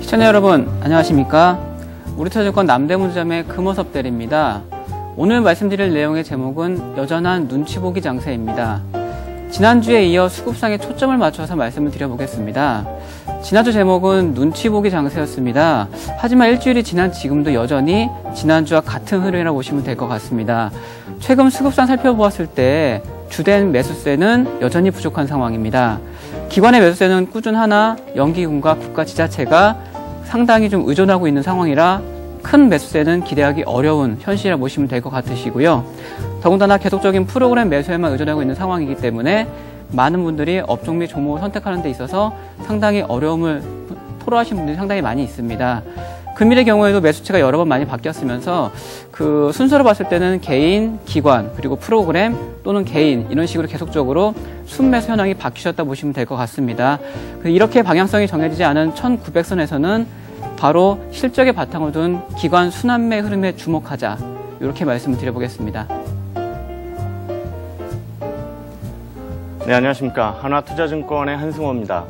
시청자 여러분 안녕하십니까? 우리투자증권 남대문점의 금호섭 대리입니다. 오늘 말씀드릴 내용의 제목은 여전한 눈치보기 장세입니다. 지난주에 이어 수급상에 초점을 맞춰서 말씀을 드려보겠습니다. 지난주 제목은 눈치보기 장세였습니다. 하지만 일주일이 지난 지금도 여전히 지난주와 같은 흐름이라고 보시면 될 것 같습니다. 최근 수급상 살펴보았을 때 주된 매수세는 여전히 부족한 상황입니다. 기관의 매수세는 꾸준하나 연기금과 국가 지자체가 상당히 좀 의존하고 있는 상황이라 큰 매수세는 기대하기 어려운 현실이라 보시면 될 것 같으시고요. 더군다나 계속적인 프로그램 매수에만 의존하고 있는 상황이기 때문에 많은 분들이 업종 및 종목을 선택하는 데 있어서 상당히 어려움을 토로하신 분들이 상당히 많이 있습니다. 금일의 경우에도 매수체가 여러 번 많이 바뀌었으면서 그 순서로 봤을 때는 개인, 기관, 그리고 프로그램 또는 개인 이런 식으로 계속적으로 순매수 현황이 바뀌셨다 보시면 될 것 같습니다. 이렇게 방향성이 정해지지 않은 1900선에서는 바로 실적의 바탕을 둔 기관 순환매 흐름에 주목하자 이렇게 말씀을 드려보겠습니다. 네, 안녕하십니까. 한화투자증권의 한승호입니다.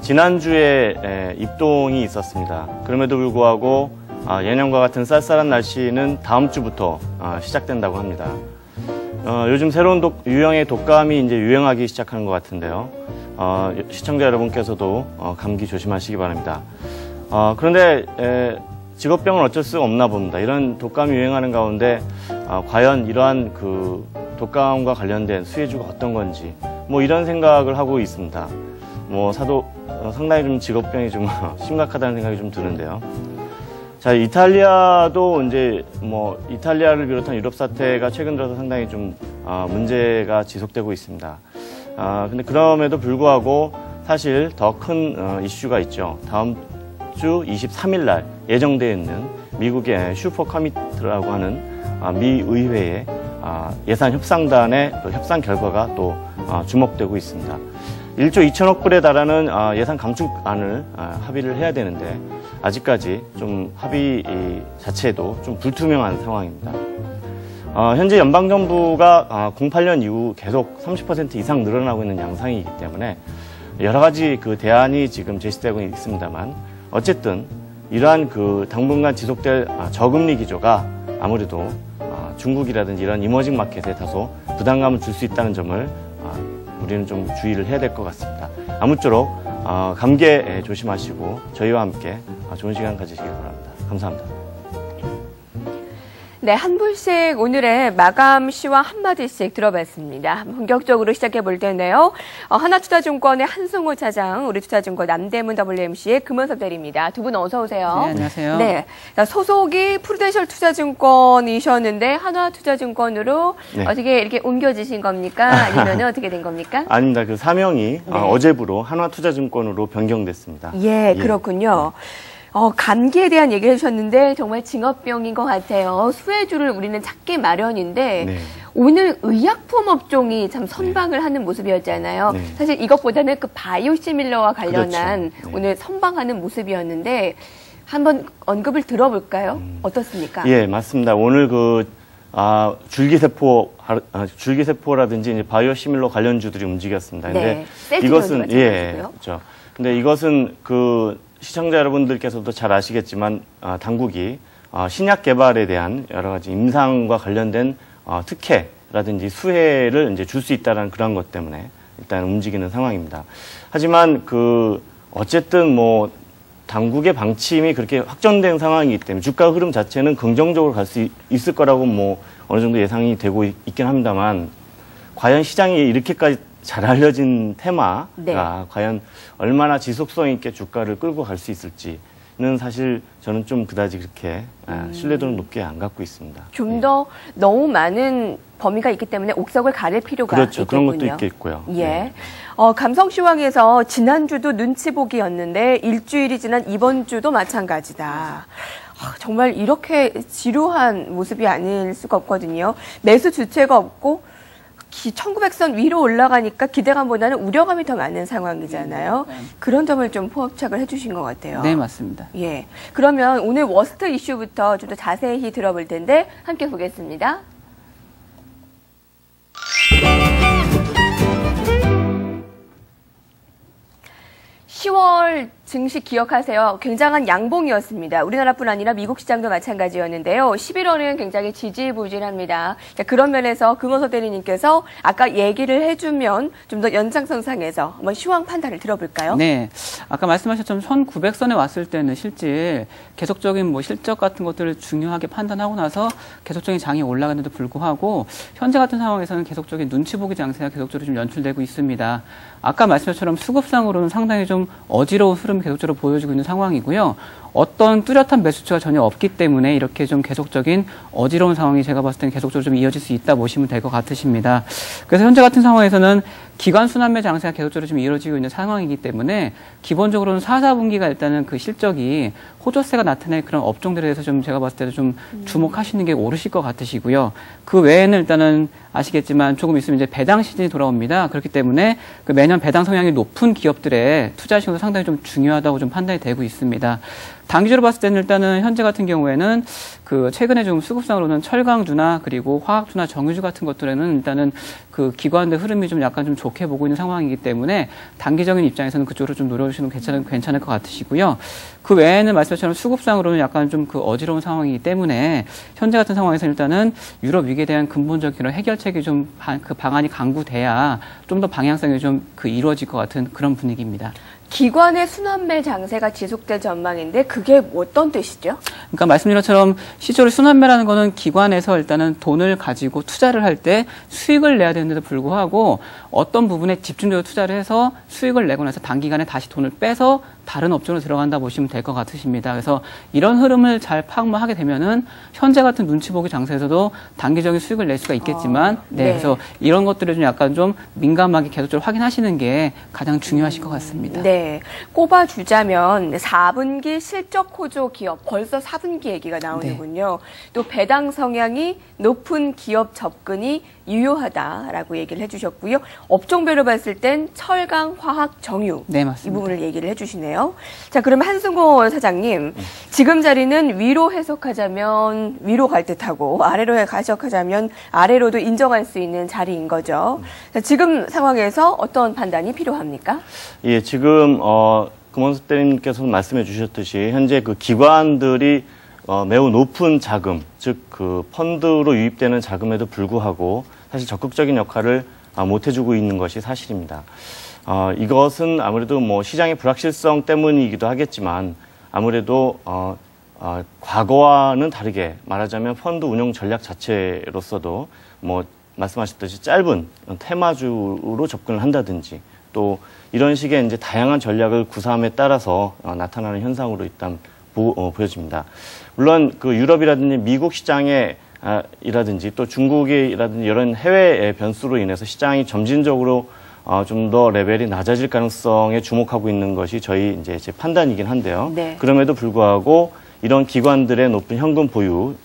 지난주에 입동이 있었습니다. 그럼에도 불구하고 예년과 같은 쌀쌀한 날씨는 다음 주부터 시작된다고 합니다. 요즘 새로운 유형의 독감이 이제 유행하기 시작하는 것 같은데요. 시청자 여러분께서도 감기 조심하시기 바랍니다. 그런데 직업병은 어쩔 수 없나 봅니다. 이런 독감이 유행하는 가운데 과연 이러한 그 독감과 관련된 수혜주가 어떤 건지 뭐 이런 생각을 하고 있습니다. 뭐 상당히 좀 직업병이 좀 심각하다는 생각이 좀 드는데요. 자, 이탈리아도 이제 뭐 이탈리아를 비롯한 유럽 사태가 최근 들어서 상당히 좀 문제가 지속되고 있습니다. 근데 그럼에도 불구하고 사실 더 큰 이슈가 있죠. 다음 주 23일 날 예정되어 있는 미국의 슈퍼 커미트라고 하는 미 의회의 예산 협상단의 또 협상 결과가 또 주목되고 있습니다. 1조 2천억 불에 달하는 예산 감축안을 합의를 해야 되는데 아직까지 좀 합의 자체도 좀 불투명한 상황입니다. 현재 연방정부가 08년 이후 계속 30% 이상 늘어나고 있는 양상이기 때문에 여러 가지 그 대안이 지금 제시되고 있습니다만 어쨌든 이러한 그 당분간 지속될 저금리 기조가 아무래도 중국이라든지 이런 이머징 마켓에 다소 부담감을 줄 수 있다는 점을 우리는 좀 주의를 해야 될 것 같습니다. 아무쪼록 감기에 조심하시고 저희와 함께 좋은 시간 가지시길 바랍니다. 감사합니다. 네, 한 분씩 오늘의 마감 시황 한마디씩 들어봤습니다. 본격적으로 시작해 볼 텐데요. 하나투자증권의 한승호 차장, 우리투자증권 남대문 WMC의 금호섭 대리입니다. 두 분 어서 오세요. 네, 안녕하세요. 네, 소속이 프루덴셜 투자증권이셨는데 한화투자증권으로 네. 어떻게 이렇게 옮겨지신 겁니까? 아니면 어떻게 된 겁니까? 아닙니다. 그 사명이 네. 어제부로 한화투자증권으로 변경됐습니다. 예, 그렇군요. 감기에 대한 얘기를 해주셨는데 정말 징업병인 것 같아요. 수혜주를 우리는 찾기 마련인데 네. 오늘 의약품 업종이 참 선방을 하는 모습이었잖아요. 네. 사실 이것보다는 그 바이오시밀러와 관련한 그렇죠. 네. 오늘 선방하는 모습이었는데 한번 언급을 들어볼까요? 어떻습니까? 예, 맞습니다. 오늘 줄기세포라든지 이제 바이오시밀러 관련주들이 움직였습니다. 네, 근데 이것은 그렇죠. 근데 이것은 시청자 여러분들께서도 잘 아시겠지만 당국이 신약 개발에 대한 여러 가지 임상과 관련된 특혜라든지 수혜를 이제 줄 수 있다는 그런 것 때문에 일단 움직이는 상황입니다. 하지만 어쨌든 뭐 당국의 방침이 그렇게 확정된 상황이기 때문에 주가 흐름 자체는 긍정적으로 갈 수 있을 거라고 뭐 어느 정도 예상이 되고 있긴 합니다만 과연 시장이 이렇게까지 잘 알려진 테마가 네. 과연 얼마나 지속성 있게 주가를 끌고 갈 수 있을지는 사실 저는 좀 그다지 그렇게 신뢰도는 높게 안 갖고 있습니다. 좀 더 너무 많은 범위가 있기 때문에 옥석을 가릴 필요가 그렇죠. 있겠군요. 그런 것도 있겠고요. 예. 네. 감성시황에서 지난주도 눈치 보기였는데 일주일이 지난 이번 주도 마찬가지다. 정말 이렇게 지루한 모습이 아닐 수가 없거든요. 매수 주체가 없고 1900선 위로 올라가니까 기대감보다는 우려감이 더 많은 상황이잖아요. 그런 점을 좀 포착을 해주신 것 같아요. 네, 맞습니다. 예. 그러면 오늘 워스트 이슈부터 좀 더 자세히 들어볼 텐데 함께 보겠습니다. 증시 기억하세요. 굉장한 양봉이었습니다. 우리나라뿐 아니라 미국 시장도 마찬가지였는데요. 11월은 굉장히 지지부진합니다. 자, 그런 면에서 금호섭 대리님께서 아까 얘기를 해주면 좀 더 연장선상에서 한번 시황 판단을 들어볼까요? 네. 아까 말씀하셨던 1900선에 왔을 때는 실제 계속적인 뭐 실적 같은 것들을 중요하게 판단하고 나서 계속적인 장이 올라갔는데도 불구하고 현재 같은 상황에서는 계속적인 눈치 보기 장세가 계속적으로 좀 연출되고 있습니다. 아까 말씀처럼 수급상으로는 상당히 좀 어지러운 흐름이 계속적으로 보여지고 있는 상황이고요. 어떤 뚜렷한 매수처가 전혀 없기 때문에 이렇게 좀 계속적인 어지러운 상황이 제가 봤을 때는 계속적으로 좀 이어질 수 있다 보시면 될 것 같으십니다. 그래서 현재 같은 상황에서는 기관 순환매 장세가 계속적으로 좀 이루어지고 있는 상황이기 때문에 기본적으로는 4, 4분기가 일단은 그 실적이 호조세가 나타낼 그런 업종들에 대해서 좀 제가 봤을 때도 좀 주목하시는 게 옳으실 것 같으시고요. 그 외에는 일단은 아시겠지만 조금 있으면 이제 배당 시즌이 돌아옵니다. 그렇기 때문에 그 매년 배당 성향이 높은 기업들의 투자시장도 상당히 좀 중요하다고 좀 판단이 되고 있습니다. 단기적으로 봤을 때는 일단은 현재 같은 경우에는 그 최근에 좀 수급상으로는 철강주나 그리고 화학주나 정유주 같은 것들에는 일단은 그 기관들 흐름이 좀 약간 좀 좋게 보고 있는 상황이기 때문에 단기적인 입장에서는 그쪽으로 좀 노려주시면 괜찮을 것 같으시고요. 그 외에는 말씀처럼 수급상으로는 약간 좀 그 어지러운 상황이기 때문에 현재 같은 상황에서 일단은 유럽 위기에 대한 근본적인 그런 해결책이 좀 그 방안이 강구돼야 좀 더 방향성이 좀 그 이루어질 것 같은 그런 분위기입니다. 기관의 순환매 장세가 지속될 전망인데 그게 어떤 뜻이죠? 그러니까 말씀드린 것처럼 시초를 순환매라는 거는 기관에서 일단은 돈을 가지고 투자를 할 때 수익을 내야 되는데도 불구하고 어떤 부분에 집중적으로 투자를 해서 수익을 내고 나서 단기간에 다시 돈을 빼서 다른 업종으로 들어간다 보시면 될 것 같으십니다. 그래서 이런 흐름을 잘 파악만 하게 되면은 현재 같은 눈치 보기 장세에서도 단기적인 수익을 낼 수가 있겠지만, 네. 그래서 이런 것들을 좀 약간 좀 민감하게 계속적으로 확인하시는 게 가장 중요하실 것 같습니다. 네. 꼽아주자면 4분기 실적 호조 기업, 벌써 4분기 얘기가 나오는군요. 네. 또 배당 성향이 높은 기업 접근이 유효하다라고 얘기를 해주셨고요. 업종별로 봤을 땐 철강, 화학, 정유. 네, 맞습니다. 이 부분을 얘기를 해주시네요. 자, 그럼 한승호 사장님. 지금 자리는 위로 해석하자면 위로 갈 듯하고 아래로 해석하자면 아래로도 인정할 수 있는 자리인 거죠. 자, 지금 상황에서 어떤 판단이 필요합니까? 예, 지금 금원섭 대리님께서 말씀해 주셨듯이 현재 그 기관들이 매우 높은 자금, 즉 그 펀드로 유입되는 자금에도 불구하고 사실 적극적인 역할을 못 해주고 있는 것이 사실입니다. 이것은 아무래도 뭐 시장의 불확실성 때문이기도 하겠지만 아무래도 과거와는 다르게 말하자면 펀드 운용 전략 자체로서도 뭐 말씀하셨듯이 짧은 테마주로 접근을 한다든지 또 이런 식의 이제 다양한 전략을 구사함에 따라서 나타나는 현상으로 일단 보여집니다. 물론 그 유럽이라든지 미국 시장에 이라든지 또 중국이라든지 이런 해외의 변수로 인해서 시장이 점진적으로 좀 더 레벨이 낮아질 가능성에 주목하고 있는 것이 저희 이제 제 판단이긴 한데요. 네. 그럼에도 불구하고 이런 기관들의 높은 현금 보유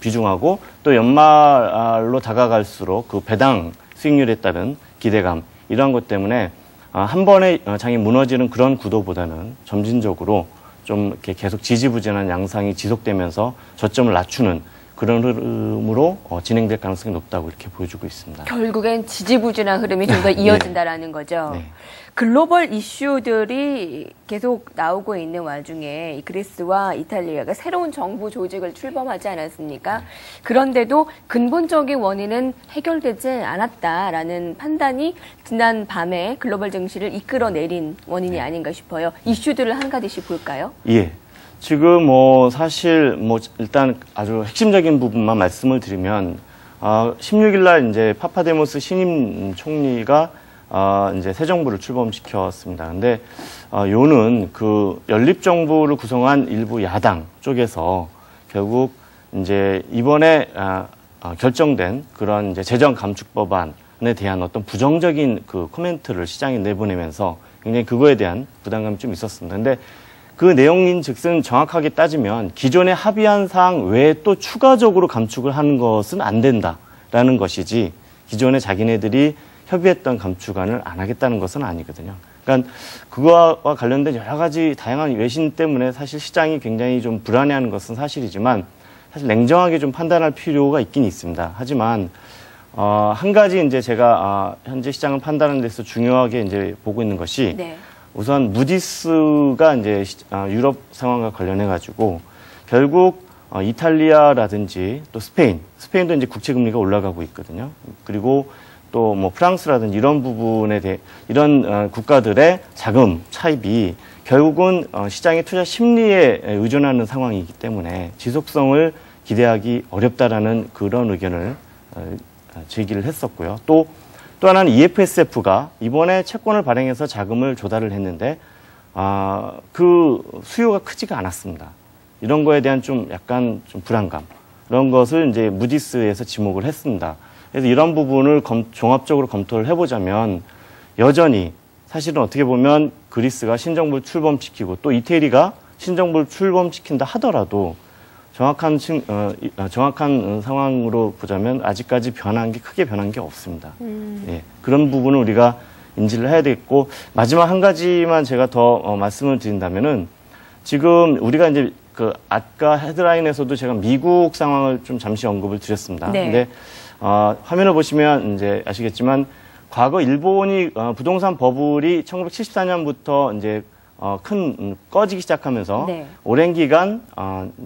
비중하고 또 연말로 다가갈수록 그 배당 수익률에 따른 기대감 이러한 것 때문에 한 번에 장이 무너지는 그런 구도보다는 점진적으로 좀 이렇게 계속 지지부진한 양상이 지속되면서 저점을 낮추는 그런 흐름으로 진행될 가능성이 높다고 이렇게 보여주고 있습니다. 결국엔 지지부진한 흐름이 좀 더 이어진다라는 거죠. 네. 글로벌 이슈들이 계속 나오고 있는 와중에 그리스와 이탈리아가 새로운 정부 조직을 출범하지 않았습니까? 그런데도 근본적인 원인은 해결되지 않았다라는 판단이 지난 밤에 글로벌 증시를 이끌어내린 원인이 아닌가 싶어요. 이슈들을 한 가지씩 볼까요? 예. 지금 뭐 사실 뭐 일단 아주 핵심적인 부분만 말씀을 드리면 16일 날 이제 파파데모스 신임 총리가 이제 새 정부를 출범시켰습니다. 근데 요는 그 연립 정부를 구성한 일부 야당 쪽에서 결국 이제 이번에 결정된 그런 이제 재정 감축 법안에 대한 어떤 부정적인 그 코멘트를 시장에 내보내면서 굉장히 그거에 대한 부담감이 좀 있었습니다. 근데 그 내용인즉슨 정확하게 따지면 기존에 합의한 사항 외에 또 추가적으로 감축을 하는 것은 안 된다라는 것이지 기존에 자기네들이 협의했던 감축안을 안 하겠다는 것은 아니거든요. 그러니까 그거와 관련된 여러 가지 다양한 외신 때문에 사실 시장이 굉장히 좀 불안해하는 것은 사실이지만 사실 냉정하게 좀 판단할 필요가 있긴 있습니다. 하지만 한 가지 이제 제가 현재 시장을 판단하는 데서 중요하게 이제 보고 있는 것이 네. 우선 무디스가 이제 유럽 상황과 관련해 가지고 결국 이탈리아라든지 또 스페인도 이제 국채 금리가 올라가고 있거든요. 그리고 또 뭐 프랑스라든지 이런 부분에 대해 이런 국가들의 자금 차입이 결국은 시장의 투자 심리에 의존하는 상황이기 때문에 지속성을 기대하기 어렵다라는 그런 의견을 제기를 했었고요. 또 하나는 EFSF가 이번에 채권을 발행해서 자금을 조달을 했는데 그 수요가 크지가 않았습니다. 이런 거에 대한 약간 불안감, 그런 것을 이제 무디스에서 지목을 했습니다. 그래서 이런 부분을 종합적으로 검토를 해보자면 여전히 사실은 어떻게 보면 그리스가 신정부를 출범시키고 또 이태리가 신정부를 출범시킨다 하더라도 정확한 상황으로 보자면 아직까지 크게 변한 게 없습니다. 예, 그런 부분을 우리가 인지를 해야 되겠고, 마지막 한 가지만 제가 더 말씀을 드린다면은 지금 우리가 이제 아까 헤드라인에서도 제가 미국 상황을 좀 잠시 언급을 드렸습니다. 네. 근데 화면을 보시면 이제 아시겠지만 과거 일본이 부동산 버블이 1974년부터 이제 꺼지기 시작하면서 네. 오랜 기간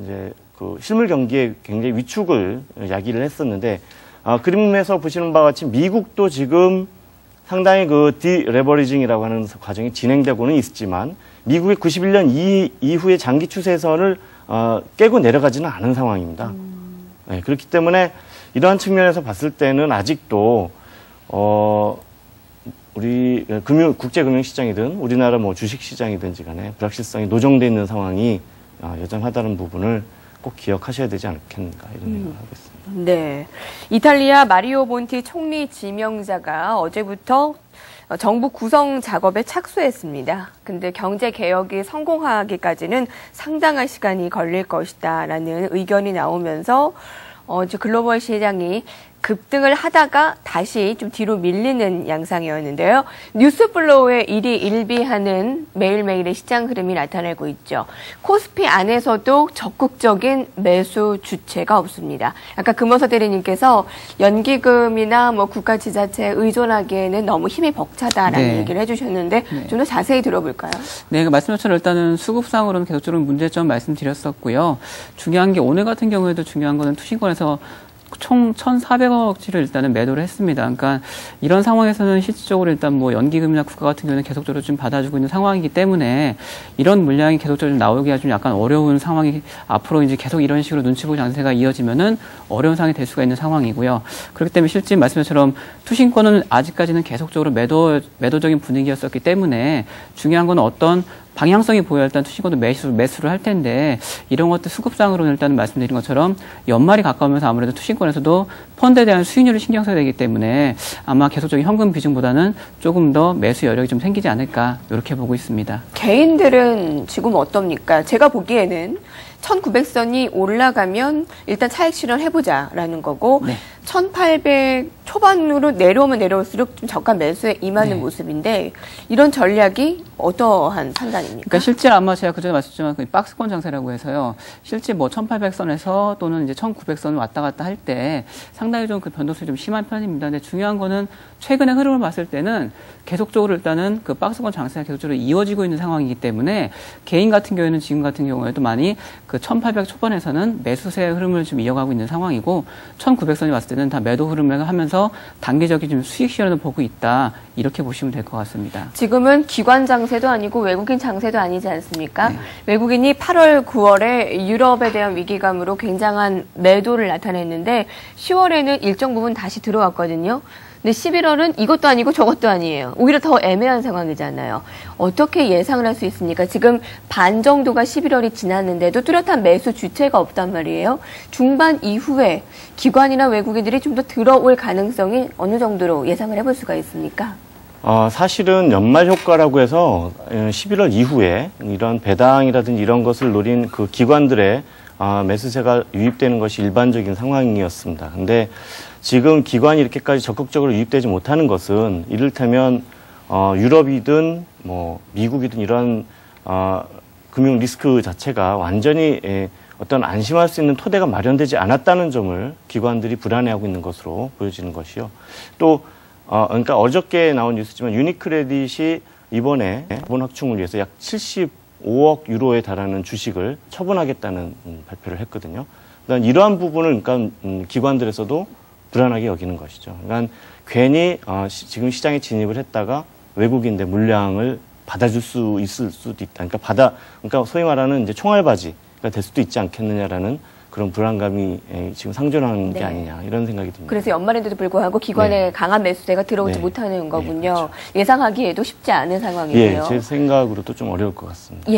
이제 그 실물 경기에 굉장히 위축을 야기를 했었는데 그림에서 보시는 바와 같이 미국도 지금 상당히 그 디레버리징이라고 하는 과정이 진행되고는 있지만 미국의 91년 이후의 장기 추세선을 깨고 내려가지는 않은 상황입니다. 네, 그렇기 때문에 이러한 측면에서 봤을 때는 아직도 우리 국제금융시장이든 우리나라 뭐 주식시장이든지 간에 불확실성이 노정돼 있는 상황이 여전하다는 부분을 꼭 기억하셔야 되지 않겠는가 이런 생각을 하고 있습니다. 네, 이탈리아 마리오 몬티 총리 지명자가 어제부터 정부 구성 작업에 착수했습니다. 근데 경제 개혁이 성공하기까지는 상당한 시간이 걸릴 것이다라는 의견이 나오면서 글로벌 시장이 급등을 하다가 다시 좀 뒤로 밀리는 양상이었는데요. 뉴스플로우에 일희일비하는 매일매일의 시장 흐름이 나타내고 있죠. 코스피 안에서도 적극적인 매수 주체가 없습니다. 아까 금호서 대리님께서 연기금이나 뭐 국가 지자체에 의존하기에는 너무 힘이 벅차다라는 네. 얘기를 해주셨는데 좀 더 자세히 들어볼까요? 네, 말씀하신 것처럼 일단은 수급상으로는 계속적으로 문제점 말씀드렸었고요. 중요한 게 오늘 같은 경우에도 중요한 거는 투신권에서 총 1,400억치를 일단은 매도를 했습니다. 그러니까 이런 상황에서는 실질적으로 일단 뭐 연기금이나 국가 같은 경우는 계속적으로 좀 받아주고 있는 상황이기 때문에 이런 물량이 계속적으로 나오기가 좀 약간 어려운 상황이 앞으로 이제 계속 이런 식으로 눈치 보기 장세가 이어지면은 어려운 상황이 될 수가 있는 상황이고요. 그렇기 때문에 실제 말씀처럼 투신권은 아직까지는 계속적으로 매도적인 분위기였었기 때문에 중요한 건 어떤 방향성이 보여야 일단 투신권도 매수를 할 텐데 이런 것들 수급상으로는 일단 말씀드린 것처럼 연말이 가까우면서 아무래도 투신권에서도 펀드에 대한 수익률을 신경 써야 되기 때문에 아마 계속적인 현금 비중보다는 조금 더 매수 여력이 좀 생기지 않을까 이렇게 보고 있습니다. 개인들은 지금 어떻습니까? 제가 보기에는 1900선이 올라가면 일단 차익 실현해보자라는 거고 네. 1800 초반으로 내려오면 내려올수록 좀 저가 매수에 임하는 네. 모습인데 이런 전략이 어떠한 판단입니까? 그러니까 실제로 아마 제가 그전에 말씀드렸지만 그 박스권 장세라고 해서요. 실제 뭐 1800선에서 또는 이제 1900선 왔다 갔다 할 때 상당히 좀 그 변동성이 좀 심한 편입니다. 근데 중요한 거는 최근의 흐름을 봤을 때는 계속적으로 일단은 그 박스권 장세가 계속적으로 이어지고 있는 상황이기 때문에 개인 같은 경우에는 지금 같은 경우에도 많이 그 1800 초반에서는 매수세의 흐름을 좀 이어가고 있는 상황이고 1900선이 왔을 때는 다 매도 흐름을 하면서 단기적인 좀 수익 실현을 보고 있다. 이렇게 보시면 될 것 같습니다. 지금은 기관 장세도 아니고 외국인 장세도 아니지 않습니까? 네. 외국인이 8월, 9월에 유럽에 대한 위기감으로 굉장한 매도를 나타냈는데 10월에는 일정 부분 다시 들어왔거든요. 근데 11월은 이것도 아니고 저것도 아니에요. 오히려 더 애매한 상황이잖아요. 어떻게 예상을 할 수 있습니까? 지금 반 정도가 11월이 지났는데도 뚜렷한 매수 주체가 없단 말이에요. 중반 이후에 기관이나 외국인들이 좀 더 들어올 가능성이 어느 정도로 예상을 해볼 수가 있습니까? 사실은 연말 효과라고 해서 11월 이후에 이런 배당이라든지 이런 것을 노린 그 기관들의 매수세가 유입되는 것이 일반적인 상황이었습니다. 근데 지금 기관이 이렇게까지 적극적으로 유입되지 못하는 것은 이를테면 유럽이든 뭐 미국이든 이런 금융 리스크 자체가 완전히 어떤 안심할 수 있는 토대가 마련되지 않았다는 점을 기관들이 불안해하고 있는 것으로 보여지는 것이요. 또 그러니까 어저께 나온 뉴스지만 유니크레딧이 이번에 자본 확충을 위해서 약 75억 유로에 달하는 주식을 처분하겠다는 발표를 했거든요. 그러니까 이러한 부분을 그러니까 기관들에서도 불안하게 여기는 것이죠. 그러니까 괜히 지금 시장에 진입을 했다가 외국인들 물량을 받아줄 수 있을 수도 있다. 그러니까 소위 말하는 이제 총알바지가 될 수도 있지 않겠느냐라는 그런 불안감이 지금 상존하는 게 아니냐 이런 생각이 듭니다. 그래서 연말인데도 불구하고 기관의 강한 매수세가 들어오지 못하는 거군요. 그렇죠. 예상하기에도 쉽지 않은 상황이고요. 제 생각으로도 좀 어려울 것 같습니다.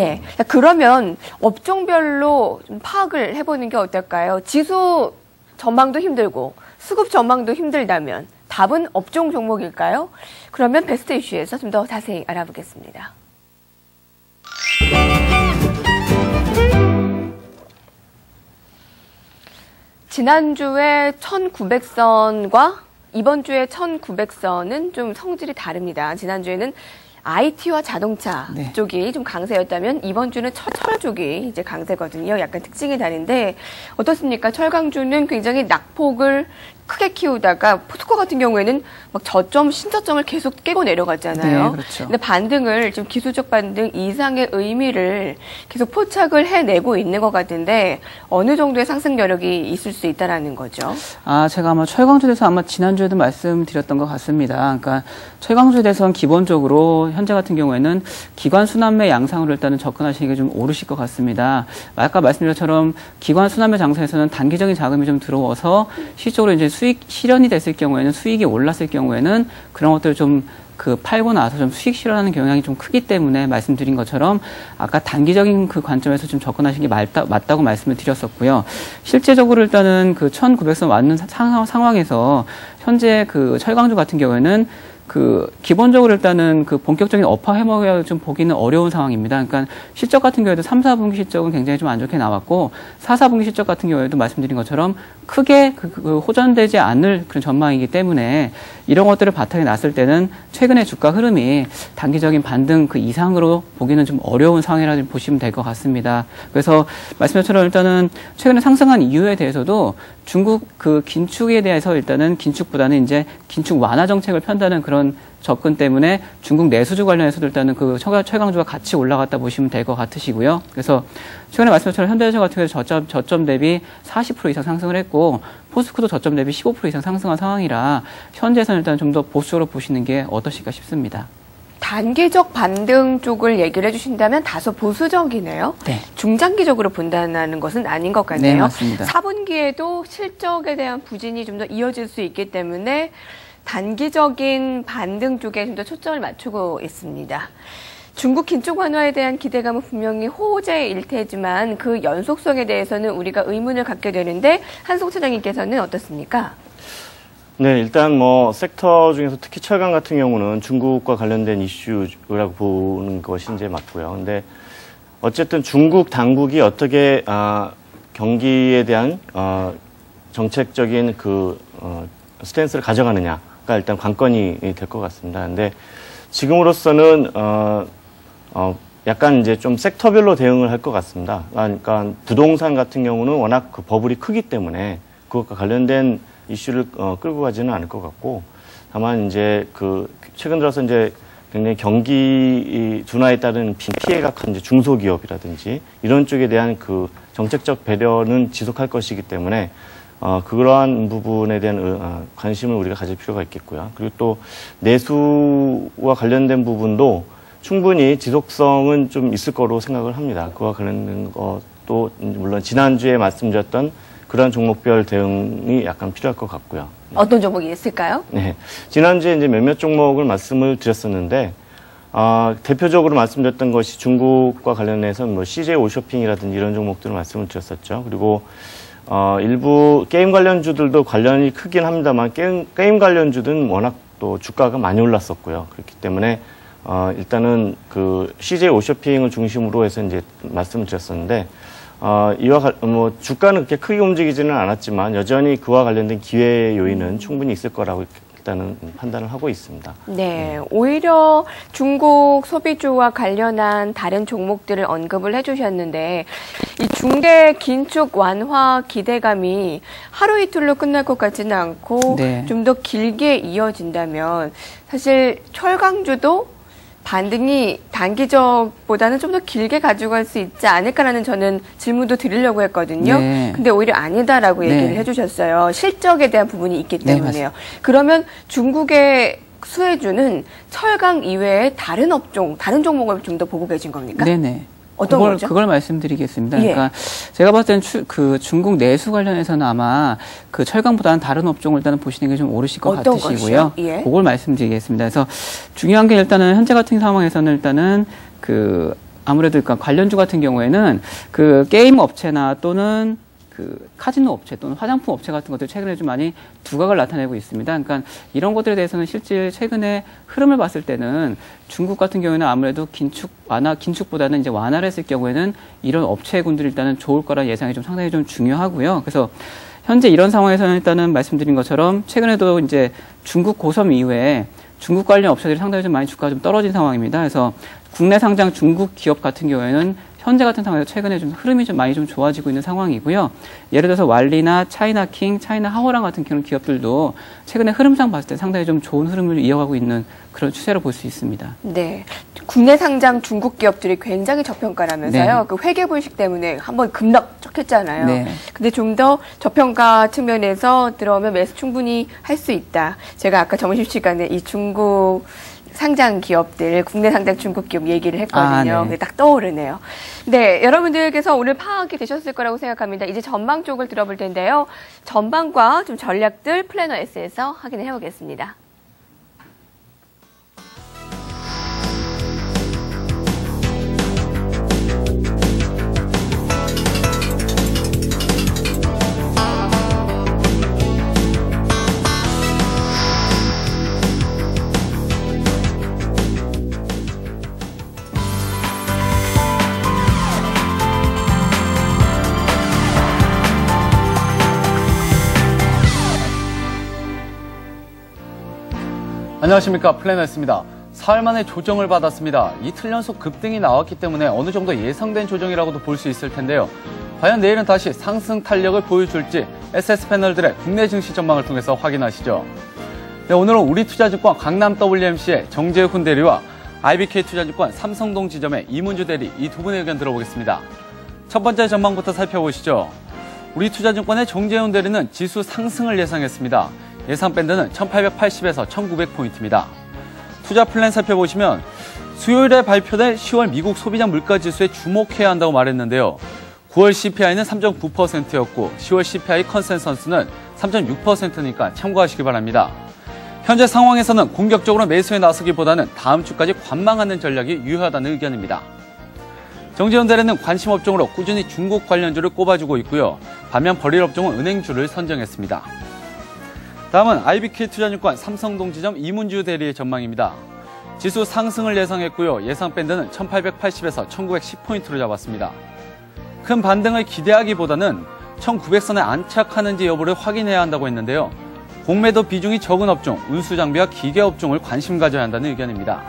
그러면 업종별로 좀 파악을 해보는 게 어떨까요? 지수 전망도 힘들고 수급 전망도 힘들다면 답은 업종 종목일까요? 그러면 베스트 이슈에서 좀 더 자세히 알아보겠습니다. 지난주에 1900선과 이번 주에 1900선은 좀 성질이 다릅니다. 지난주에는 IT와 자동차 쪽이 좀 강세였다면 이번 주는 철 쪽이 이제 강세거든요. 약간 특징이 다른데 어떻습니까? 철강주는 굉장히 낙폭을 크게 키우다가 포스코 같은 경우에는 막 신저점을 계속 깨고 내려갔잖아요. 네, 그렇죠. 근데 반등을 좀 기술적 반등 이상의 의미를 계속 포착을 해내고 있는 것 같은데 어느 정도의 상승 여력이 있을 수 있다라는 거죠. 제가 아마 철강주에 대해서 말씀드렸던 것 같습니다. 그러니까 철강주에 대해서는 기본적으로 현재 같은 경우에는 기관 순환매 양상으로 일단은 접근하시는 게 좀 오르실 것 같습니다. 아까 말씀드린 것처럼 기관 순환매 장세에서는 단기적인 자금이 좀 들어와서 실질적으로 이제 수익 실현이 됐을 경우에는 수익이 올랐을 경우에는 그런 것들을 좀 팔고 나서 좀 수익 실현하는 경향이 좀 크기 때문에 말씀드린 것처럼 아까 단기적인 그 관점에서 좀 접근하시는 게 맞다고 말씀을 드렸었고요. 실제적으로 일단은 1900선 왔는 상황에서 현재 철강주 같은 경우에는 기본적으로 일단은 본격적인 업화 회복을 좀 보기는 어려운 상황입니다. 그러니까 실적 같은 경우에도 3, 4분기 실적은 굉장히 좀 안 좋게 나왔고 4, 4분기 실적 같은 경우에도 말씀드린 것처럼 크게 호전되지 않을 그런 전망이기 때문에 이런 것들을 바탕에 놨을 때는 최근의 주가 흐름이 단기적인 반등 이상으로 보기는 좀 어려운 상황이라 좀 보시면 될 것 같습니다. 그래서 말씀드린 것처럼 일단은 최근에 상승한 이유에 대해서도 중국 긴축에 대해서 일단은 긴축보다는 이제 긴축 완화 정책을 편다는 그런 접근 때문에 중국 내수주 관련해서도 일단은 철강주가 같이 올라갔다 보시면 될 것 같으시고요. 그래서 최근에 말씀드린 현대해상 같은 경우 저점 대비 40% 이상 상승을 했고 포스코도 저점 대비 15% 이상 상승한 상황이라 현재에서는 일단 좀 더 보수적으로 보시는 게 어떠실까 싶습니다. 단기적 반등 쪽을 얘기를 해주신다면 다소 보수적이네요. 네. 중장기적으로 본다는 것은 아닌 것 같네요. 네, 맞습니다. 4분기에도 실적에 대한 부진이 좀 더 이어질 수 있기 때문에 단기적인 반등 쪽에 좀 더 초점을 맞추고 있습니다. 중국 긴축 완화에 대한 기대감은 분명히 호재일 테지만 그 연속성에 대해서는 우리가 의문을 갖게 되는데 한송 차장님께서는 어떻습니까? 네, 일단 섹터 중에서 특히 철강 같은 경우는 중국과 관련된 이슈라고 보는 것이 이제 맞고요. 근데 어쨌든 중국 당국이 어떻게 경기에 대한 정책적인 스탠스를 가져가느냐가 일단 관건이 될 것 같습니다. 근데 지금으로서는 약간 이제 좀 섹터별로 대응을 할 것 같습니다. 그러니까 부동산 같은 경우는 워낙 버블이 크기 때문에 그것과 관련된 이슈를 끌고 가지는 않을 것 같고, 다만 이제 최근 들어서 이제 굉장히 경기 둔화에 따른 피해가 큰 이제 중소기업이라든지 이런 쪽에 대한 정책적 배려는 지속할 것이기 때문에 그러한 부분에 대한 관심을 우리가 가질 필요가 있겠고요. 그리고 또 내수와 관련된 부분도 충분히 지속성은 좀 있을 거로 생각을 합니다. 그와 관련된 것도 물론 지난주에 말씀드렸던 그런 종목별 대응이 약간 필요할 것 같고요. 어떤 종목이 있을까요? 네. 지난주에 이제 몇몇 종목을 말씀을 드렸었는데, 대표적으로 말씀드렸던 것이 중국과 관련해서 CJ 오쇼핑이라든지 이런 종목들을 말씀을 드렸었죠. 그리고, 일부 게임 관련주들도 관련이 크긴 합니다만, 게임 관련주들은 워낙 또 주가가 많이 올랐었고요. 그렇기 때문에, 일단은 CJ 오쇼핑을 중심으로 해서 이제 말씀을 드렸었는데, 주가는 그렇게 크게 움직이지는 않았지만 여전히 그와 관련된 기회 요인은 충분히 있을 거라고 일단은 판단을 하고 있습니다. 네, 오히려 중국 소비주와 관련한 다른 종목들을 언급을 해주셨는데 이 중대 긴축 완화 기대감이 하루 이틀로 끝날 것 같지는 않고 좀 더 길게 이어진다면 사실 철강주도 반등이 단기적보다는 좀 더 길게 가져갈 수 있지 않을까라는 저는 질문도 드리려고 했거든요. 네. 근데 오히려 아니다라고 얘기를 네. 해주셨어요. 실적에 대한 부분이 있기 네, 때문에요. 그러면 중국의 수혜주는 철강 이외에 다른 업종, 다른 종목을 좀 더 보고 계신 겁니까? 네네. 어떤 거죠? 그걸 말씀드리겠습니다. 예. 그러니까 제가 봤을 때는 그 중국 내수 관련해서는 아마 그 철강보다는 다른 업종을 일단은 보시는 게 좀 오르실 것 어떤 같으시고요. 것이요? 예. 그걸 말씀드리겠습니다. 그래서 중요한 게 일단은 현재 같은 상황에서는 일단은 그 아무래도 그러니까 관련주 같은 경우에는 그 게임 업체나 또는 그 카지노 업체 또는 화장품 업체 같은 것들 최근에 좀 많이 두각을 나타내고 있습니다. 그러니까 이런 것들에 대해서는 실제 최근에 흐름을 봤을 때는 중국 같은 경우에는 아무래도 긴축보다는 이제 완화를 했을 경우에는 이런 업체군들이 일단은 좋을 거라 예상이 좀 상당히 좀 중요하고요. 그래서 현재 이런 상황에서는 일단은 말씀드린 것처럼 최근에도 이제 중국 고섬 이후에 중국 관련 업체들이 상당히 좀 많이 주가가 좀 떨어진 상황입니다. 그래서 국내 상장 중국 기업 같은 경우에는 현재 같은 상황에서 최근에 좀 흐름이 좀 많이 좀 좋아지고 있는 상황이고요. 예를 들어서 왈리나 차이나킹, 차이나하워랑 같은 그런 기업들도 최근에 흐름상 봤을 때 상당히 좀 좋은 흐름을 이어가고 있는 그런 추세로 볼 수 있습니다. 네. 국내 상장 중국 기업들이 굉장히 저평가라면서요. 네. 그 회계 불식 때문에 한번 급락했잖아요. 네. 근데 좀 더 저평가 측면에서 들어오면 매수 충분히 할 수 있다. 제가 아까 점심시간에 이 중국 상장 기업들, 국내 상장 중국 기업 얘기를 했거든요. 네. 딱 떠오르네요. 네, 여러분들께서 오늘 파악이 되셨을 거라고 생각합니다. 이제 전망 쪽을 들어볼 텐데요. 전망과 좀 전략들 플래너 S에서 확인을 해보겠습니다. 안녕하십니까, 플래너였습니다. 사흘 만에 조정을 받았습니다. 이틀 연속 급등이 나왔기 때문에 어느 정도 예상된 조정이라고도 볼 수 있을 텐데요. 과연 내일은 다시 상승 탄력을 보여줄지 SS패널들의 국내 증시 전망을 통해서 확인하시죠. 네, 오늘은 우리투자증권 강남 WMC의 정재훈 대리와 IBK투자증권 삼성동 지점의 이문주 대리 이 두 분의 의견 들어보겠습니다. 첫 번째 전망부터 살펴보시죠. 우리투자증권의 정재훈 대리는 지수 상승을 예상했습니다. 예상 밴드는 1880에서 1900포인트입니다. 투자 플랜 살펴보시면 수요일에 발표될 10월 미국 소비자 물가지수에 주목해야 한다고 말했는데요. 9월 CPI는 3.9%였고 10월 CPI 컨센서스는 3.6%니까 참고하시기 바랍니다. 현재 상황에서는 공격적으로 매수에 나서기보다는 다음 주까지 관망하는 전략이 유효하다는 의견입니다. 정재훈 대리는 관심 업종으로 꾸준히 중국 관련주를 꼽아주고 있고요. 반면 버릴 업종은 은행주를 선정했습니다. 다음은 IBK투자증권 삼성동 지점 이문주 대리의 전망입니다. 지수 상승을 예상했고요. 예상 밴드는 1880에서 1910포인트로 잡았습니다. 큰 반등을 기대하기보다는 1900선에 안착하는지 여부를 확인해야 한다고 했는데요. 공매도 비중이 적은 업종, 운수장비와 기계 업종을 관심 가져야 한다는 의견입니다.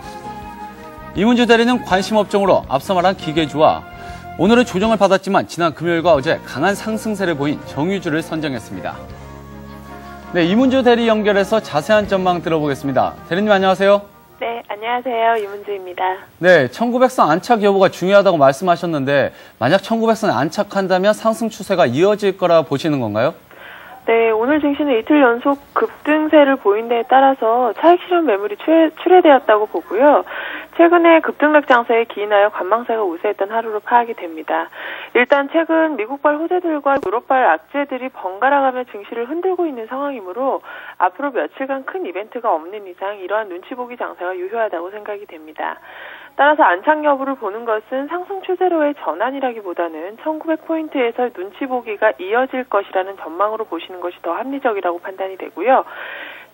이문주 대리는 관심 업종으로 앞서 말한 기계주와 오늘은 조정을 받았지만 지난 금요일과 어제 강한 상승세를 보인 정유주를 선정했습니다. 네, 이문주 대리 연결해서 자세한 전망 들어보겠습니다. 대리님 안녕하세요. 네, 안녕하세요. 이문주입니다. 네, 1900선 안착 여부가 중요하다고 말씀하셨는데 만약 1900선에 안착한다면 상승 추세가 이어질 거라 보시는 건가요? 네, 오늘 증시는 이틀 연속 급등세를 보인 데에 따라서 차익 실현 매물이 출회되었다고 보고요. 최근에 급등락 장세에 기인하여 관망세가 우세했던 하루로 파악이 됩니다. 일단 최근 미국발 호재들과 유럽발 악재들이 번갈아가며 증시를 흔들고 있는 상황이므로 앞으로 며칠간 큰 이벤트가 없는 이상 이러한 눈치 보기 장세가 유효하다고 생각이 됩니다. 따라서 안착 여부를 보는 것은 상승 추세로의 전환이라기보다는 1900포인트에서 눈치 보기가 이어질 것이라는 전망으로 보시는 것이 더 합리적이라고 판단이 되고요.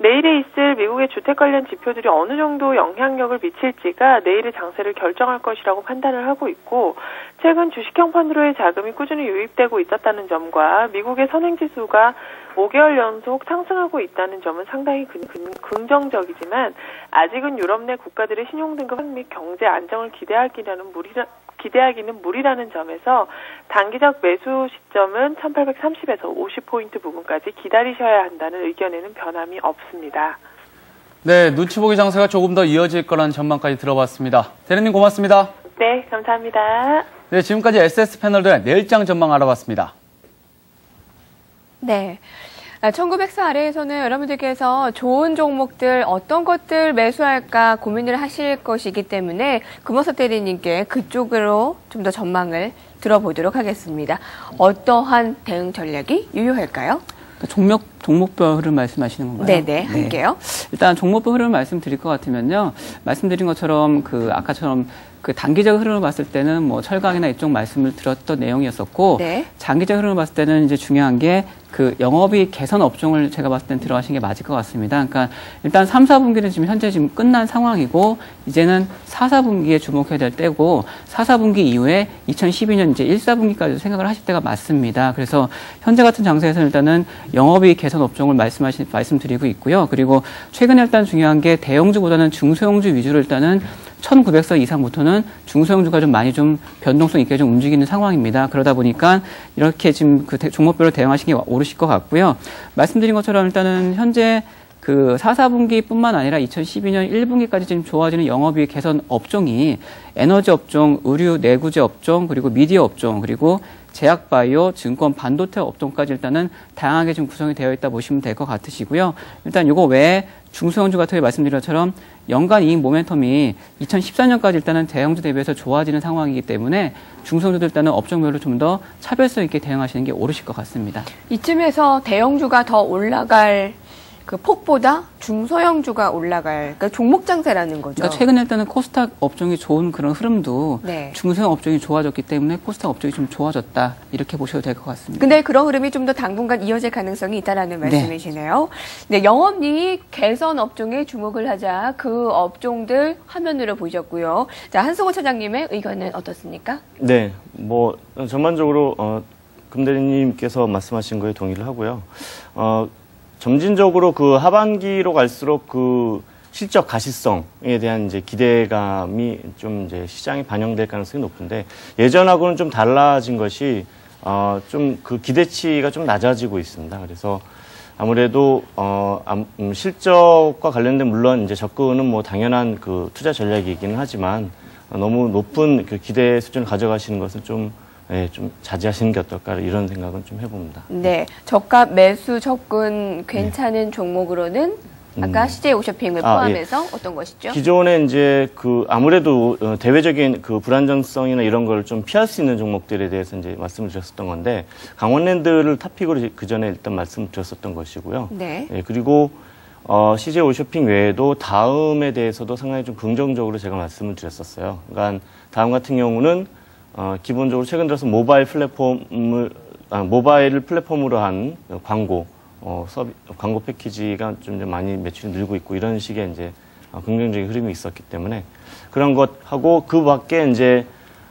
내일에 있을 미국의 주택 관련 지표들이 어느 정도 영향력을 미칠지가 내일의 장세를 결정할 것이라고 판단을 하고 있고, 최근 주식형 펀드로의 자금이 꾸준히 유입되고 있었다는 점과 미국의 선행지수가 5개월 연속 상승하고 있다는 점은 상당히 긍정적이지만 아직은 유럽 내 국가들의 신용등급 및 경제 안정을 기대하기는 무리라는 점에서 단기적 매수 시점은 1830에서 50포인트 부분까지 기다리셔야 한다는 의견에는 변함이 없습니다. 네, 눈치 보기 장세가 조금 더 이어질 거라는 전망까지 들어봤습니다. 대리님 고맙습니다. 네, 감사합니다. 네, 지금까지 SS 패널들의 내일장 전망 알아봤습니다. 네. 1900사 아래에서는 여러분들께서 좋은 종목들 어떤 것들 매수할까 고민을 하실 것이기 때문에 금호섭 대리님께 그쪽으로 좀 더 전망을 들어보도록 하겠습니다. 어떠한 대응 전략이 유효할까요? 종목별 흐름 말씀하시는 건가요? 네네, 할게요. 일단 종목별 흐름을 말씀드릴 것 같으면요. 말씀드린 것처럼 아까처럼 단기적 흐름을 봤을 때는 뭐 철강이나 이쪽 말씀을 드렸던 내용이었었고, 네. 장기적 흐름을 봤을 때는 이제 중요한 게 영업이익 개선 업종을 제가 봤을 땐 들어가신 게 맞을 것 같습니다. 그러니까 일단 3, 4분기는 현재 끝난 상황이고, 이제는 4, 4분기에 주목해야 될 때고, 4, 4분기 이후에 2012년 이제 1, 4분기까지 생각을 하실 때가 맞습니다. 그래서 현재 같은 장세에서는 일단은 영업이익 개선 업종을 말씀드리고 있고요. 그리고 최근에 일단 중요한 게 대형주보다는 중소형주 위주로 일단은 1900선 이상부터는 중소형주가 좀 많이 좀 변동성 있게 좀 움직이는 상황입니다. 그러다 보니까 이렇게 지금 종목별로 대응하시는 게 오르실 것 같고요. 말씀드린 것처럼 일단은 현재 4, 4분기뿐만 아니라 2012년 1분기까지 지금 좋아지는 영업이익 개선 업종이 에너지 업종, 의류, 내구재 업종, 그리고 미디어 업종, 그리고 제약바이오, 증권, 반도체 업종까지 일단은 다양하게 좀 구성이 되어 있다 보시면 될 것 같으시고요. 일단 요거 외에 중소형주 같은 경우에 말씀드린 것처럼 연간 이익 모멘텀이 2014년까지 일단은 대형주 대비해서 좋아지는 상황이기 때문에 중소형주도 일단은 업종별로 좀 더 차별성 있게 대응하시는 게 옳으실 것 같습니다. 이쯤에서 대형주가 더 올라갈 폭보다 중소형주가 올라갈, 그러니까 종목 장세라는 거죠. 그러니까 최근에 일단은 코스닥 업종이 좋은 그런 흐름도 네. 중소형 업종이 좋아졌기 때문에 코스닥 업종이 좀 좋아졌다 이렇게 보셔도 될 것 같습니다. 근데 그런 흐름이 좀 더 당분간 이어질 가능성이 있다라는 말씀이시네요. 네, 영업이익 개선 업종에 주목을 하자 그 업종들 화면으로 보셨고요. 자, 한승호 차장님의 의견은 어떻습니까? 네, 뭐 전반적으로 금 대리님께서 말씀하신 거에 동의를 하고요. 점진적으로 하반기로 갈수록 실적 가시성에 대한 이제 기대감이 좀 이제 시장에 반영될 가능성이 높은데, 예전하고는 좀 달라진 것이 좀 기대치가 좀 낮아지고 있습니다. 그래서 아무래도 실적과 관련된 물론 이제 접근은 뭐 당연한 투자 전략이기는 하지만 너무 높은 기대 수준을 가져가시는 것은 좀 자제하시는 게 어떨까 이런 생각은 좀 해봅니다. 네, 저가 매수 접근 괜찮은 종목으로는 아까 CJ 오쇼핑을 포함해서 어떤 것이죠? 기존에 이제 아무래도 대외적인 불안정성이나 이런 걸 좀 피할 수 있는 종목들에 대해서 이제 말씀을 드렸었던 건데, 강원랜드를 탑픽으로 그 전에 일단 말씀을 드렸었던 것이고요. 네. 그리고 CJ 오쇼핑 외에도 다음에 대해서도 상당히 좀 긍정적으로 제가 말씀을 드렸었어요. 그러니까 다음 같은 경우는 기본적으로 최근 들어서 모바일을 플랫폼으로 한 광고 패키지가 좀 많이 매출이 늘고 있고, 이런 식의 이제 긍정적인 흐름이 있었기 때문에 그런 것하고, 그 밖에 이제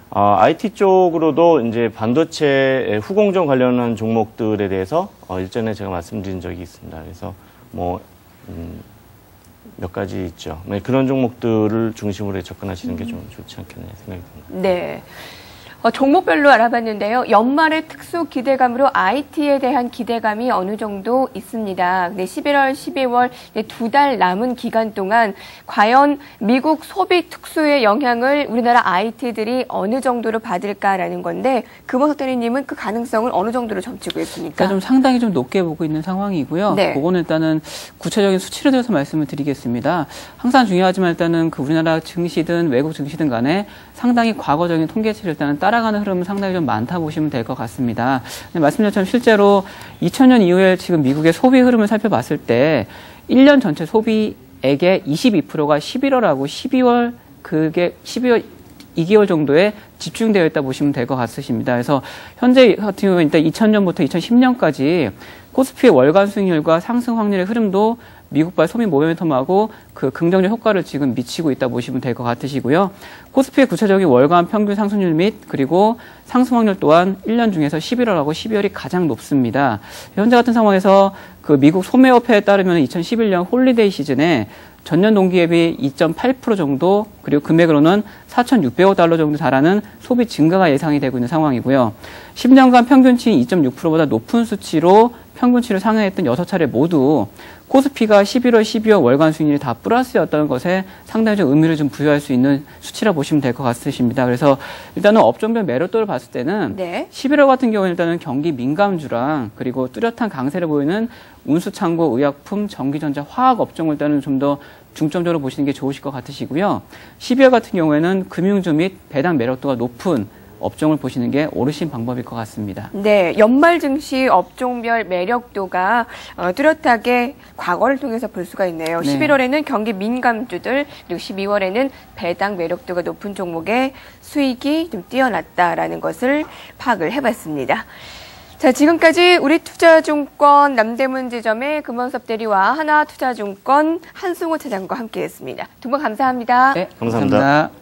IT 쪽으로도 이제 반도체 후공정 관련한 종목들에 대해서 일전에 제가 말씀드린 적이 있습니다. 그래서 몇 가지 있죠. 그런 종목들을 중심으로 접근하시는 게 좀 좋지 않겠나 생각이 듭니다. 네. 종목별로 알아봤는데요. 연말의 특수 기대감으로 IT에 대한 기대감이 어느 정도 있습니다. 근데 11월, 12월 2달 남은 기간 동안 과연 미국 소비 특수의 영향을 우리나라 IT들이 어느 정도로 받을까라는 건데, 금호섭 대리님은 그 가능성을 어느 정도로 점치고 있습니까? 그러니까 좀 상당히 좀 높게 보고 있는 상황이고요. 네. 그거는 일단은 구체적인 수치를 들어서 말씀을 드리겠습니다. 항상 중요하지만 일단은 우리나라 증시든 외국 증시든 간에 상당히 과거적인 통계치를 일단은 따라가는 흐름은 상당히 좀 많다 보시면 될 것 같습니다. 말씀드린 것처럼 실제로 2000년 이후에 지금 미국의 소비 흐름을 살펴봤을 때 1년 전체 소비액의 22%가 11월하고 12월 2개월 정도에 집중되어 있다 보시면 될 것 같으십니다. 그래서 현재 같은 경우에 일단 2000년부터 2010년까지 코스피의 월간 수익률과 상승 확률의 흐름도 미국발 소비 모멘텀하고 긍정적 효과를 지금 미치고 있다 보시면 될 것 같으시고요. 코스피의 구체적인 월간 평균 상승률 및 그리고 상승 확률 또한 1년 중에서 11월하고 12월이 가장 높습니다. 현재 같은 상황에서 미국 소매협회에 따르면 2011년 홀리데이 시즌에 전년 동기 대비 2.8% 정도, 그리고 금액으로는 4,600억 달러 정도 달하는 소비 증가가 예상이 되고 있는 상황이고요. 10년간 평균치인 2.6%보다 높은 수치로 평균치를 상회했던 6차례 모두 코스피가 11월, 12월 월간 수익률이 다 플러스였던 것에 상당히 좀 의미를 좀 부여할 수 있는 수치라 보시면 될 것 같으십니다. 그래서 일단은 업종별 매력도를 봤을 때는 네. 11월 같은 경우는 일단은 경기 민감주랑 그리고 뚜렷한 강세를 보이는 운수창고, 의약품, 전기전자, 화학 업종을 일단은 좀 더 중점적으로 보시는 게 좋으실 것 같으시고요. 12월 같은 경우에는 금융주 및 배당 매력도가 높은 업종을 보시는 게 옳으신 방법일 것 같습니다. 네, 연말 증시 업종별 매력도가 뚜렷하게 과거를 통해서 볼 수가 있네요. 네. 11월에는 경기 민감주들, 그리고 12월에는 배당 매력도가 높은 종목의 수익이 좀 뛰어났다라는 것을 파악을 해봤습니다. 자, 지금까지 우리투자증권 남대문 지점의 금원섭 대리와 하나투자증권 한승호 차장과 함께했습니다. 두 분 감사합니다. 네, 감사합니다. 감사합니다.